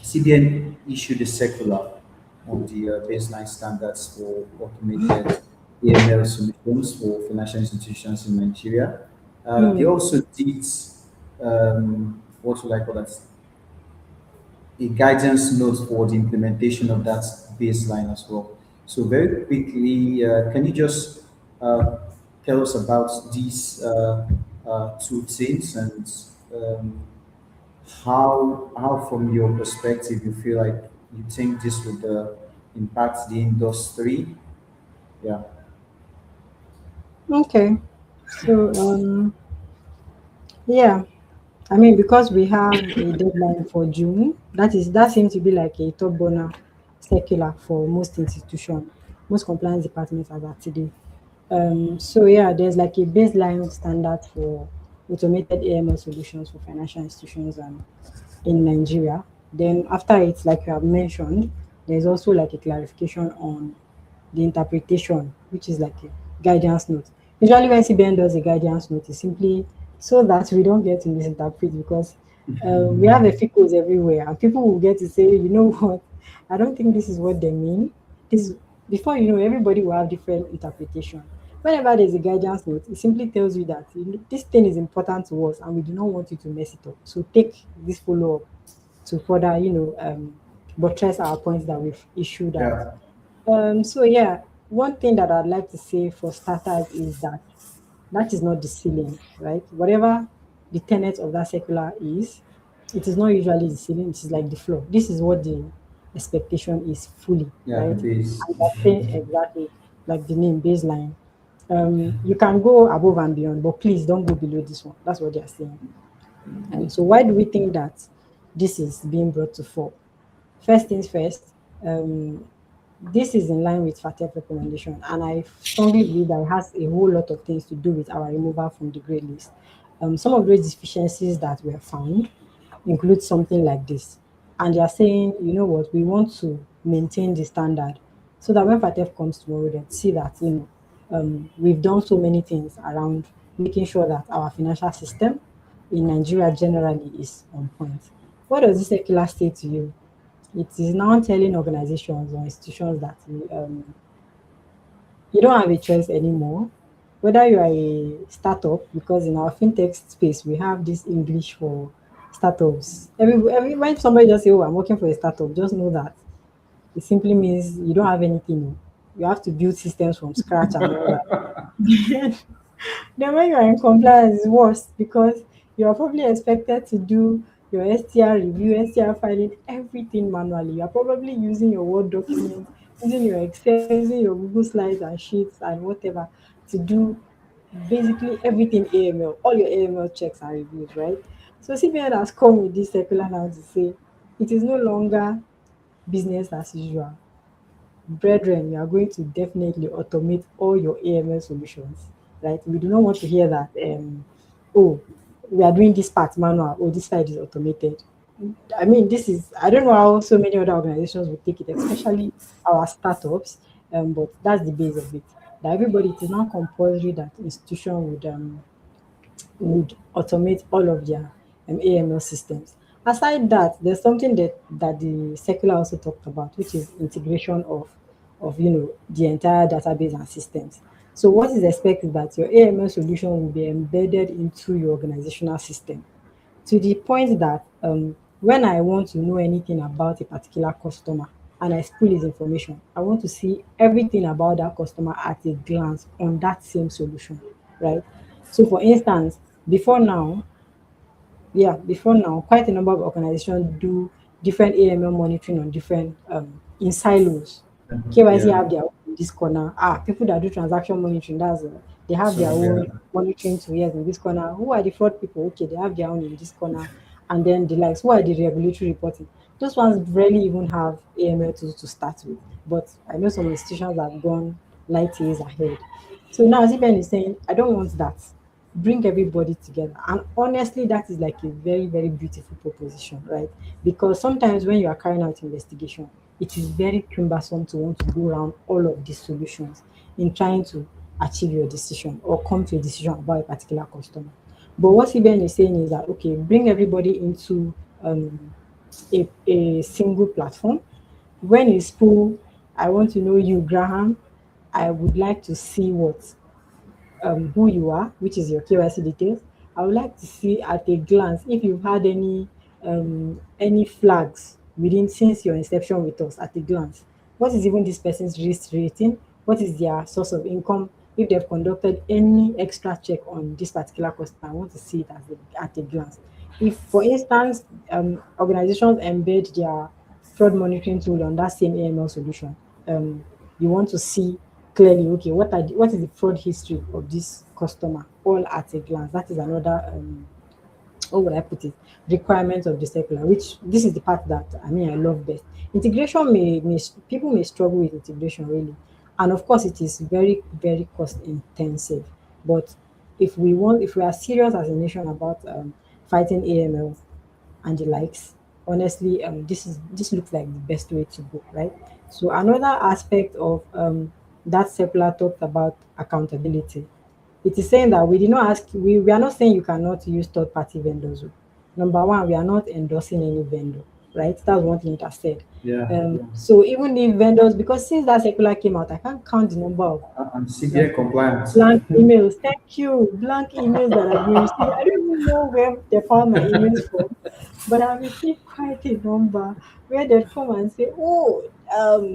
CBN issued a circular on the baseline standards for automated AML solutions for financial institutions in Nigeria. They Mm. also did what would I call that? A guidance note for the implementation of that baseline as well. So very quickly, can you just uh, tell us about these two things and um, how from your perspective you feel like you think this would impact the industry? Yeah. Okay. So, yeah, I mean, because we have a deadline for June, that seems to be like a top burner circular for most institutions, most compliance departments as at today. So yeah, there's like a baseline standard for automated AML solutions for financial institutions in Nigeria. Then after it, like you have mentioned, there's also like a clarification on the interpretation, which is like a guidance note. Usually, when CBN does a guidance note, it's simply so that we don't get to misinterpret, because we have FICOs everywhere, and people will get to say, you know what, I don't think this is what they mean. This Before you know, everybody will have different interpretation. Whenever there's a guidance note, it simply tells you that this thing is important to us, and we do not want you to mess it up. So take this follow up to further, buttress our points that we've issued out. Yeah. So yeah, one thing that I'd like to say for starters is that that is not the ceiling, right? Whatever the tenet of that circular is, it is not usually the ceiling, it is like the floor. This is what the expectation is fully, Yeah, the right? base. And that's saying exactly. like the name baseline. You can go above and beyond, but please don't go below this one. That's what they are saying. And so, why do we think that this is being brought to fore? First things first, this is in line with FATF recommendation, and I strongly believe that it has a whole lot of things to do with our removal from the grey list. Some of those deficiencies that were found include something like this, and they are saying, you know what, we want to maintain the standard so that when FATF comes tomorrow, they see that we've done so many things around making sure that our financial system in Nigeria generally is on point. What does this circular say to you? It is now telling organizations or institutions that you don't have a choice anymore. Whether you are a startup, because in our fintech space we have this English for startups. Every when somebody just say, "Oh, I'm working for a startup," just know that it simply means you don't have anything. You have to build systems from scratch and all that. Then when you are in compliance, it's worse because you are probably expected to do your STR review, STR filing, everything manually. You are probably using your Word document, using your Excel, using your Google Slides and Sheets and whatever to do basically everything AML, all your AML checks and reviews, right? So CBN has come with this circular now to say it is no longer business as usual. Brethren, you are going to definitely automate all your AML solutions, right? We do not want to hear that, oh, we are doing this part manual, oh, this side is automated. I mean, this is, I don't know how so many other organizations would take it, especially our startups, but that's the base of it. That everybody, it is now compulsory that institution would automate all of their AML systems. Aside that, there's something that the circular also talked about, which is integration of the entire database and systems. So what is expected that your AML solution will be embedded into your organizational system to the point that when I want to know anything about a particular customer and I pull his information, I want to see everything about that customer at a glance on that same solution, right? So, for instance, before now, before now, quite a number of organizations do different AML monitoring on different in silos. KYC Yeah. have their own in this corner. People that do transaction monitoring, they have So their yeah. own monitoring tools in this corner. Who are the fraud people? Okay, they have their own in this corner, and then the likes. Who are the regulatory reporting? Those ones rarely even have AML tools to start with. But I know some institutions have gone light years ahead. So now CBN is saying, I don't want that, bring everybody together. And honestly, that is like a very, very beautiful proposition, right? Because sometimes when you are carrying out investigation, it is very cumbersome to want to go around all of these solutions in trying to achieve your decision or come to a decision about a particular customer. But what CBN is saying is that, okay, bring everybody into a single platform. When it's full, I want to know you, Graham. I would like to see what who you are, which is your KYC details. I would like to see at a glance if you've had any flags within since your inception with us at a glance. What is even this person's risk rating? What is their source of income? If they've conducted any extra check on this particular customer, I want to see it at a glance. If, for instance, organizations embed their fraud monitoring tool on that same AML solution, you want to see clearly, okay, what is the fraud history of this customer all at a glance. That is another how would I put it, requirement of the circular, which this is the part that I love best. Integration may people may struggle with integration really, and of course it is very, very cost intensive. But if we are serious as a nation about fighting AML and the likes, honestly, this looks like the best way to go, right? So another aspect of that circular talked about accountability. It is saying that we are not saying you cannot use third party vendors. Oh. Number one, we are not endorsing any vendor, right? That's one thing it has said. Yeah. So even if vendors, because since that circular came out, I can't count the number of And um, CBN compliance. blank emails. Thank you. Blank emails that I've been receiving. I don't even know where they found my emails from, but I've received quite a number where they come and say, "Oh,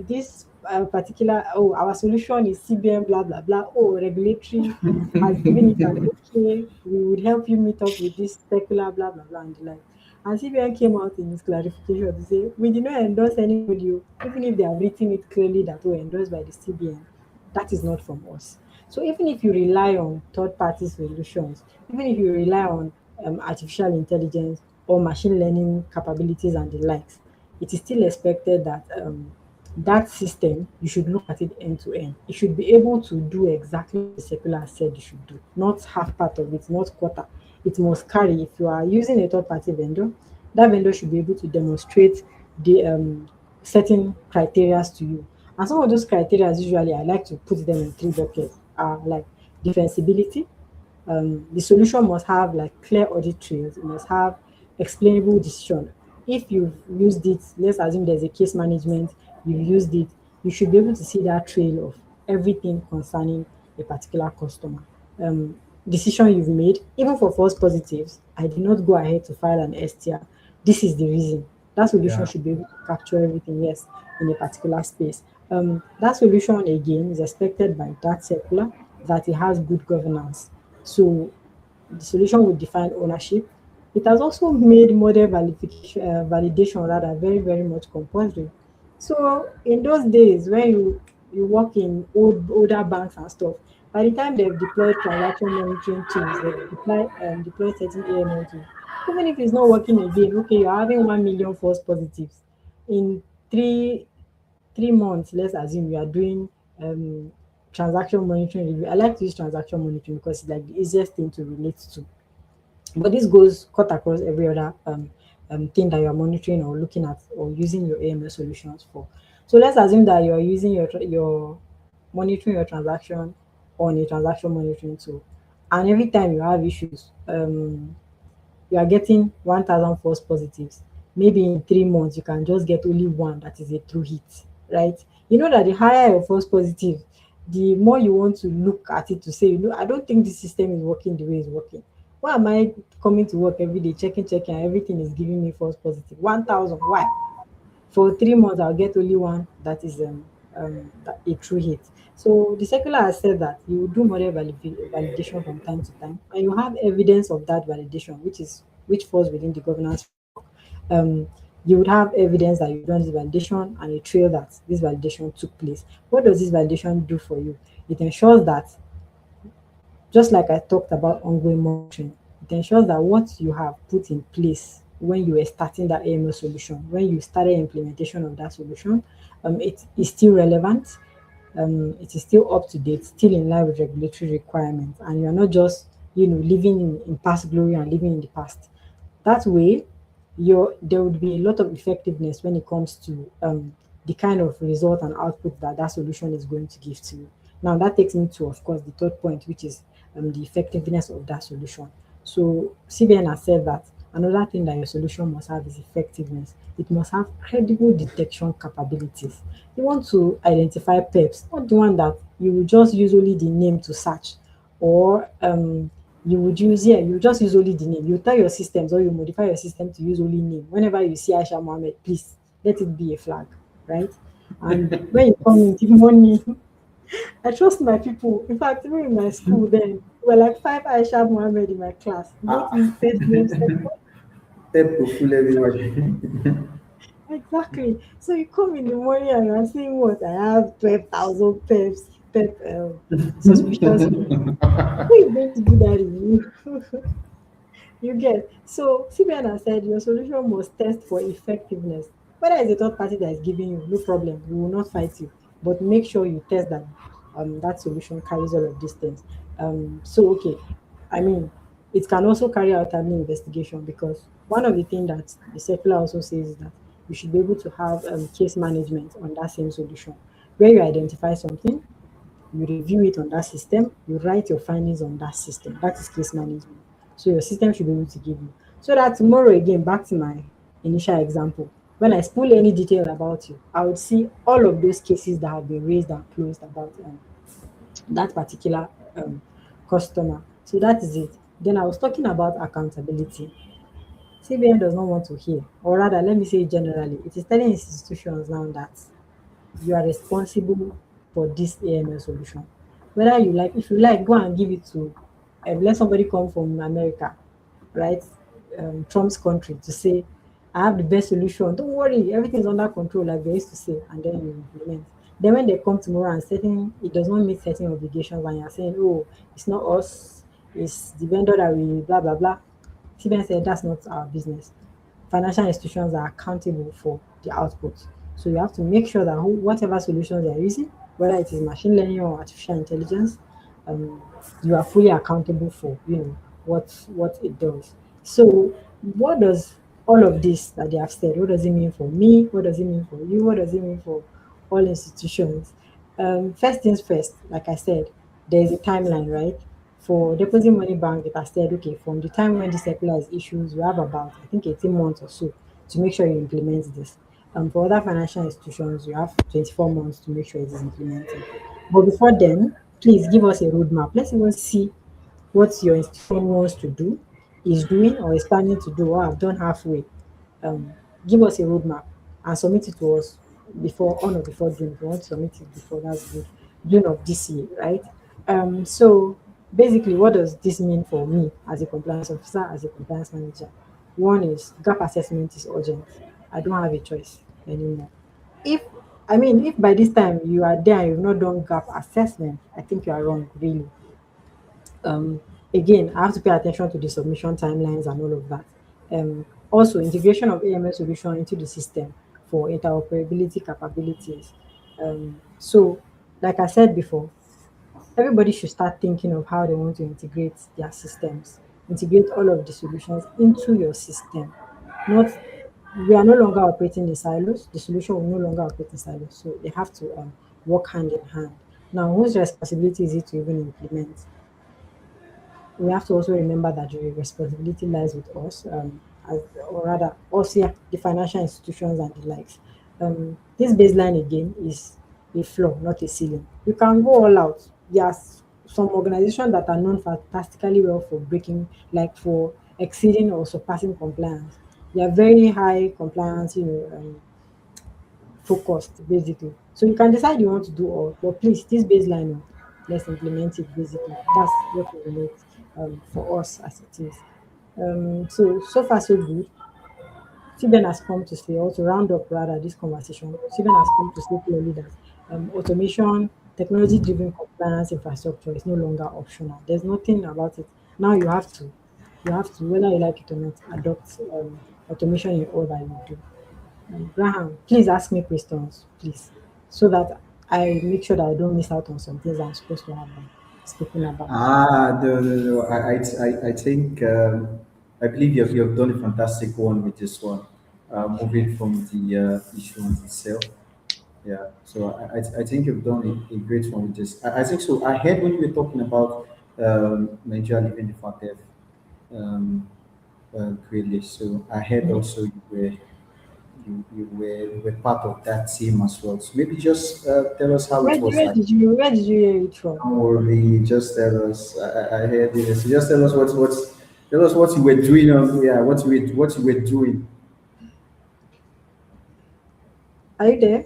this particular, oh, our solution is CBN, blah blah blah. Oh, regulatory has given it an okay. We would help you meet up with this circular, blah blah blah, and the like." And CBN came out in its clarification to say, "We did not endorse anybody, oh, even if they have written it clearly that we endorsed by the CBN." That is not from us. So even if you rely on third-party solutions, even if you rely on artificial intelligence or machine learning capabilities and the likes, it is still expected that that system, you should look at it end to end. It should be able to do exactly what the secular has said it should do, not half part of it, not quarter. It must carry. If you are using a third party vendor, that vendor should be able to demonstrate the certain criteria to you. And some of those criteria, usually, I like to put them in three buckets. Are like defensibility, the solution must have like clear audit trails. It must have explainable decision. If you've used it, let's assume there's a case management, you've used it, you should be able to see that trail of everything concerning a particular customer. Um, Decision you've made, even for false positives, I did not go ahead to file an STR. This is the reason. That solution Yeah. should be able to capture everything, yes, in a particular space. That solution again is expected by that circular that it has good governance. So the solution will define ownership. It has also made model validation rather very, very much compulsory. So in those days when you work in older banks and stuff, by the time they've deployed transaction monitoring tools, they've deployed certain AML tools, even if it's not working again, okay, you're having 1 million false positives in three 3 months. Let's assume you are doing um transaction monitoring review. I like to use transaction monitoring because it's like the easiest thing to relate to, but this goes cut across every other thing that you're monitoring or looking at or using your AML solutions for. So let's assume that you're using your monitoring your transaction on a transaction monitoring tool, and every time you have issues, you are getting 1,000 false positives. Maybe in 3 months, you can just get only one that is a true hit, right? You know that the higher your false positive, the more you want to look at it to say, I don't think this system is working the way it's working. Why am I coming to work every day, checking, and everything is giving me false positive? 1,000, why? For 3 months, I'll get only one that is a true hit. So the circular has said that you will do model validation from time to time, and you have evidence of that validation, which falls within the governance. Um, you would have evidence that you've done this validation and a trail that this validation took place. What does this validation do for you? It ensures that, just like I talked about ongoing monitoring, it ensures that what you have put in place when you were starting that AML solution, when you started implementation of that solution, it is still relevant, it is still up to date, still in line with regulatory requirements, and you're not just living in past glory and living in the past. That way, there would be a lot of effectiveness when it comes to the kind of result and output that that solution is going to give to you. Now, that takes me to, of course, the third point, which is the effectiveness of that solution. So, CBN has said that another thing that your solution must have is effectiveness. It must have credible detection capabilities. You want to identify PEPs, not the one that you will just use only the name to search, or you just use only the name. You tell your systems or you modify your system to use only name. Whenever you see Aisha Mohammed, please let it be a flag, right? And when you come in the money, I trust my people. In fact, even in my school, then we were like five Aisha Mohammed in my class, both Ah, first name, second. tape to fool everybody. Exactly. So you come in the morning and you're saying, what? I have 12,000 pep suspicious names. Who is going to do that in you? You get. So CBN has said your solution must test for effectiveness. Whether it's a third party that is giving you, no problem, we will not fight you. But make sure you test that that solution carries all of these things. So okay, I mean, it can also carry out an investigation, because one of the things that the circular also says is that you should be able to have case management on that same solution, where you identify something, you review it on that system, you write your findings on that system. That is case management. So your system should be able to give you. So that tomorrow, again, back to my initial example, when I spool any detail about you, I would see all of those cases that have been raised and closed about that particular customer. So that is it. Then I was talking about accountability. CBN does not want to hear, or rather, let me say generally, it is telling institutions now that you are responsible for this AML solution. Whether you like, if you like, go and give it to, let somebody come from America, right? Trump's country, to say, I have the best solution. Don't worry, everything's under control, like they used to say, and then you implement. Then when they come tomorrow and certain it does not meet certain obligations and you're saying, oh, it's not us, it's the vendor that we blah blah blah. CBN said that's not our business. Financial institutions are accountable for the output. So you have to make sure that whatever solutions they are using, whether it is machine learning or artificial intelligence, um, you are fully accountable for, what it does. So what does all of this that they have said, what does it mean for me? What does it mean for you? What does it mean for all institutions? First things first, like I said, there is a timeline, right? For deposit money bank, it has said, okay, from the time when the circular is issued, you have about, I think, 18 months or so to make sure you implement this. For other financial institutions, you have 24 months to make sure it is implemented. But before then, please give us a roadmap. Let's even see what your institution wants to do, is doing, or is planning to do, or have done halfway. um, Give us a roadmap and submit it to us before on or before June. If you want to submit it before, that's good. June of this year, right? So basically, what does this mean for me as a compliance officer, as a compliance manager? One is gap assessment is urgent. I don't have a choice anymore. If if by this time you are there and you've not done gap assessment, I think you are wrong, really. um, Again, I have to pay attention to the submission timelines and all of that. Also, integration of AMS solution into the system for interoperability capabilities. So, like I said before, everybody should start thinking of how they want to integrate their systems, integrate all of the solutions into your system. Not We are no longer operating in silos. The solution will no longer operate in silos, so they have to work hand in hand. Now, whose responsibility is it to even implement? We have to also remember that the responsibility lies with us, or rather, us here, the financial institutions and the likes. This baseline again is a floor, not a ceiling. You can go all out. There's some organizations that are known fantastically well for breaking, like for exceeding or surpassing compliance. They are very high compliance, focused basically. So you can decide you want to do all, but please, this baseline, let's implement it basically. That's what we need for us as it is. So far so good. Siben has come to say, or to round up rather this conversation, Siben has come to say clearly that automation, technology driven compliance infrastructure is no longer optional. There's nothing about it. Now you have to, whether you like it or not, adopt automation in all that you do. Graham, please ask me questions, please, so that I make sure that I don't miss out on some things I'm supposed to have spoken about. No. I think I believe you've done a fantastic one with this one. Moving from the issuance itself. Yeah. So I think you've done a great one with this. I think so. I heard when you were talking about Nigeria leaving the FATF greatly. So I heard Mhm. also you were part of that team as well. So maybe just tell us how Where, it did- was where like. did you where did you hear it from? Don't worry, just tell us. I heard this. So just tell us tell us what you were doing on, yeah, what you were doing. Are you there?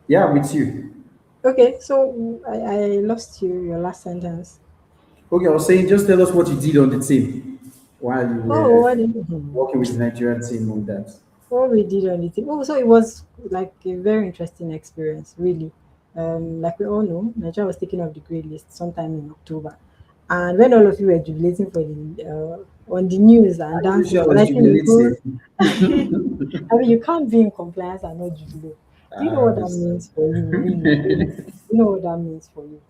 Yeah, with you. Okay, so I lost your last sentence. Okay, I was saying just tell us what you did on the team while you Oh, were what did, hmm. working with the Nigerian team on that. What we did on the team. Oh, so it was like a very interesting experience, really. Like we all know, Nigeria was taken off the grade list sometime in October. And when all of you were jubilating for the on the news and I wish dancing I and was lighting the whole, jubilating. I mean, you can't be in compliance and not jubilate. Do you know I what that understand. means for you? Really, really, you know what that means for you.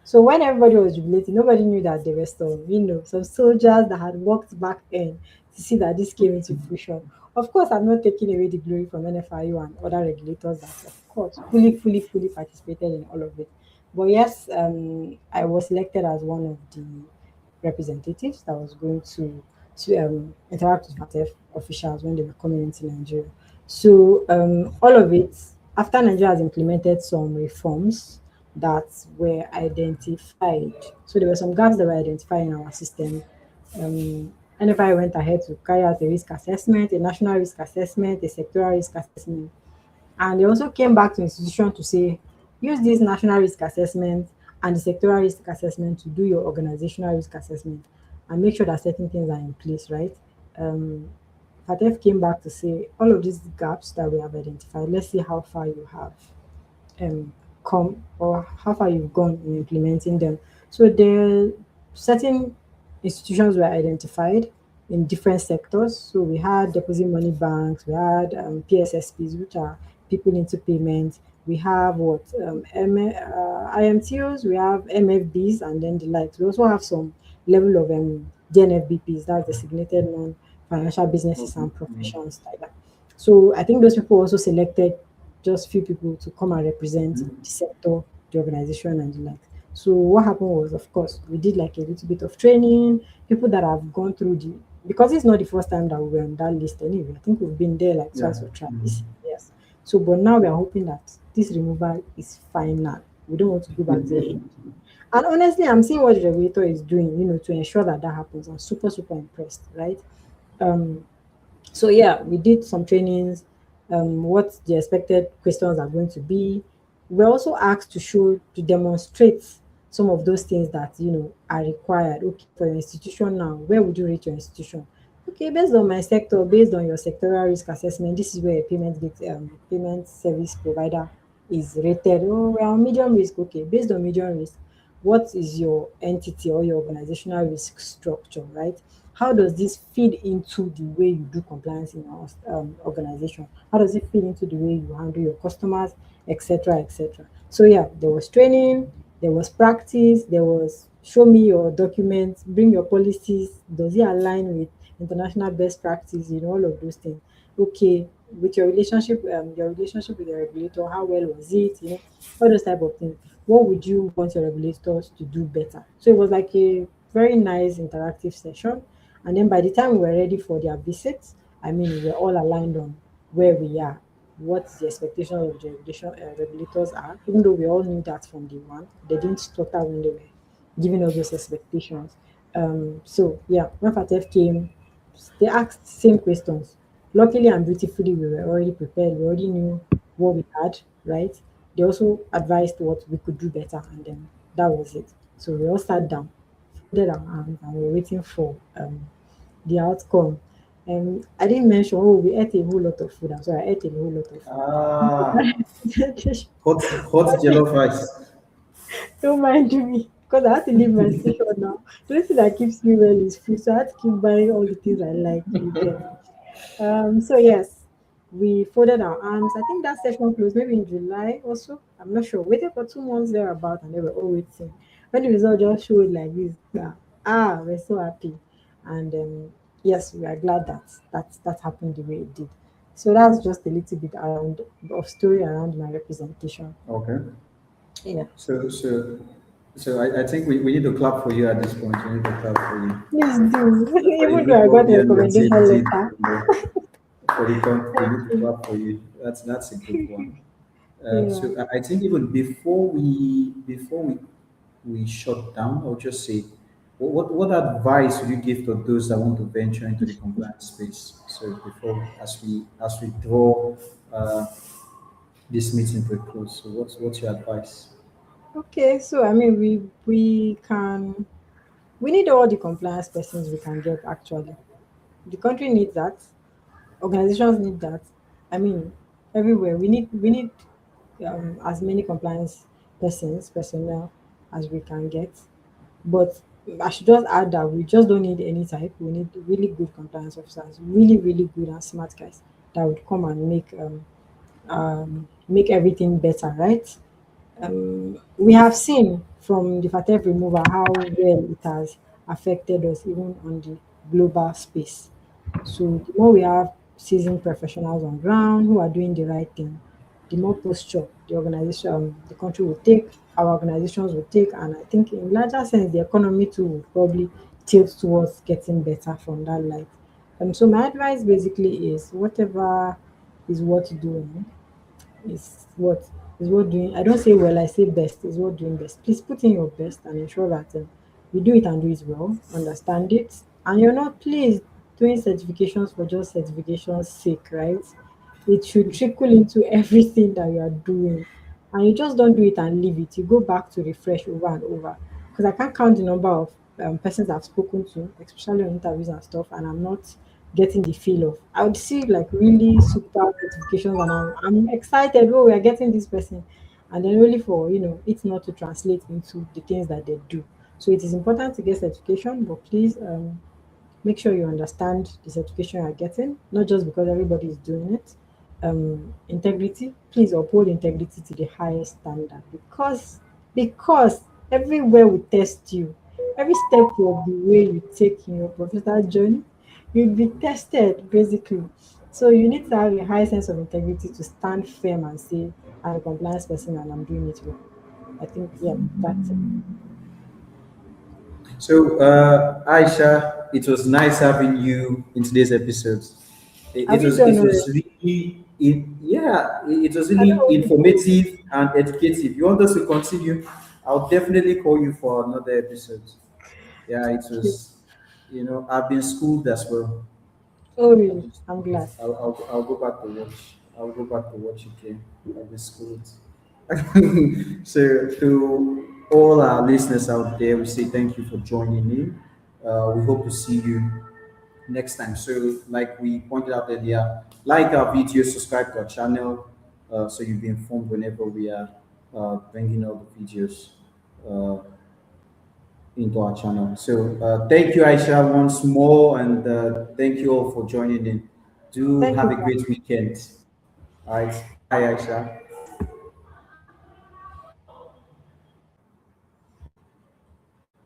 So when everybody was jubilating, nobody knew that there were some soldiers that had walked back in to see that this came into fruition. Of course, I'm not taking away the glory from NFIU and other regulators that, of course, fully participated in all of it. But yes, I was selected as one of the representatives that was going to interact with FATF officials when they were coming into Nigeria. So all of it, after Nigeria has implemented some reforms that were identified, so there were some gaps that were identified in our system. NFI went ahead to carry out a risk assessment, a national risk assessment, a sectoral risk assessment, and they also came back to the institution to say, use this national risk assessment and the sectoral risk assessment to do your organizational risk assessment and make sure that certain things are in place, right? Um, FATF came back to say, all of these gaps that we have identified, let's see how far you have. come, or how far you've gone in implementing them. So there are certain institutions were identified in different sectors. So we had deposit money banks, we had PSSPs, which are people into payments. We have what IMTOs, we have MFBs, and then the likes. We also have some level of DNFBPs, that's designated non-financial businesses Okay. and professions like that. So I think those people also selected just few people to come and represent Mhm. the sector, the organization, and the like. So what happened was, of course, we did like a little bit of training. People that have gone through the, because it's not the first time that we were on that list anyway. I think we've been there like Yeah. twice or thrice. Mhm. Yes. So, but now we are hoping that this removal is final. We don't want to go back there. And honestly, I'm seeing what the regulator is doing, to ensure that that happens. I'm super, super impressed, right? Um, so yeah, we did some trainings, what the expected questions are going to be. We're also asked to demonstrate some of those things that are required. Okay, for your institution now, where would you rate your institution? Okay, based on my sector, based on your sectoral risk assessment, this is where a payment service provider is rated. Oh, we're on medium risk. Okay, based on medium risk, what is your entity or your organizational risk structure, right? How does this feed into the way you do compliance in your organization? How does it feed into the way you handle your customers, etc., etc.? So yeah, there was training, there was practice, there was show me your documents, bring your policies. Does it align with international best practice? All of those things. Okay, with your relationship with the regulator, how well was it? All those type of things. What would you want your regulators to do better? So it was like a very nice interactive session. And then by the time we were ready for their visit, I mean, we were all aligned on where we are, what the expectations of the regulators are, even though we all knew that from day one. They didn't stutter when they were giving us those expectations. So, yeah, when FATF came, they asked the same questions. Luckily and beautifully, we were already prepared. We already knew what we had, right? They also advised what we could do better, and then that was it. So we all sat down, folded our hands, and we were waiting for the outcome. I didn't mention, oh, we ate a whole lot of food. I'm sorry, I ate a whole lot of Ah, food. hot jollof rice. Don't mind me, because I had to leave my station now. The only thing that keeps me well is food, so I had to keep buying all the things I like. You get. So yes, we folded our arms. I think that session closed maybe in July or so. I'm not sure. Waited for 2 months thereabout, and they were all waiting. When the result just showed like this, we're so happy, and yes, we are glad that happened the way it did. So that's just a little bit around of story around my representation. Okay. Yeah, So, so, so I think we need to clap for you at this point. We need to clap for you please do. for the Even though good I work got a you and your recommendation team did. letter. For the we Thank need to you. clap for you. That's a good one. Yeah. So I think even before we shut down, I'll just say, what advice would you give to those that want to venture into the compliance space? So before as we draw uh, this meeting to a close, so what's your advice? Okay, so I mean, we need all the compliance persons we can get. Actually, the country needs that. Organizations need that. I mean, everywhere we need as many compliance personnel as we can get. But I should just add that we just don't need any type. We need really good compliance officers, really, really good and smart guys that would come and make everything better, right? We have seen from the FATF removal how well it has affected us even on the global space. So the more we have seasoned professionals on ground who are doing the right thing, the more posture the country will take, our organizations will take, and I think in larger sense the economy too will probably tilt towards getting better from that light. So my advice basically is whatever is worth doing is what doing. I don't say well, I say best is what doing best. Please put in your best and ensure that you do it and do it well, understand it, and you're not please doing certifications for just certification's sake, right? It should trickle into everything that you are doing, and you just don't do it and leave it. You go back to refresh over and over, because I can't count the number of persons I've spoken to, especially on interviews and stuff, and I'm not getting the feel of. I would see like really super certifications, and I'm excited. Oh, we are getting this person, and then only for it not to translate into the things that they do. So it is important to get certification, but please make sure you understand the certification you're getting, not just because everybody is doing it. Integrity, please uphold integrity to the highest standard, because everywhere we test you, every step of the way you take in your professional journey, you'll be tested basically. So you need to have a high sense of integrity to stand firm and say, I'm a compliance person and I'm doing it well. I think, yeah, that's it. So, Aisha, it was nice having you in today's episode. Have you done It already? was really, it was I really don't want to. informative and educative. You want us to continue? I'll definitely call you for another episode. Yeah, it was. I've been schooled as well. Oh, I've really? been I'm schooled. glad. I'll go back to watch. I'll go back to watch again. I've been schooled. So, to all our listeners out there, we say thank you for joining in. We hope to see you next time. So, like we pointed out earlier, like our video, subscribe to our channel, so you'll be informed whenever we are bringing out the videos uh, into our channel. So, thank you, Aisha, once more, and thank you all for joining in. Do Thank have you. a great weekend. All right. Bye, Aisha.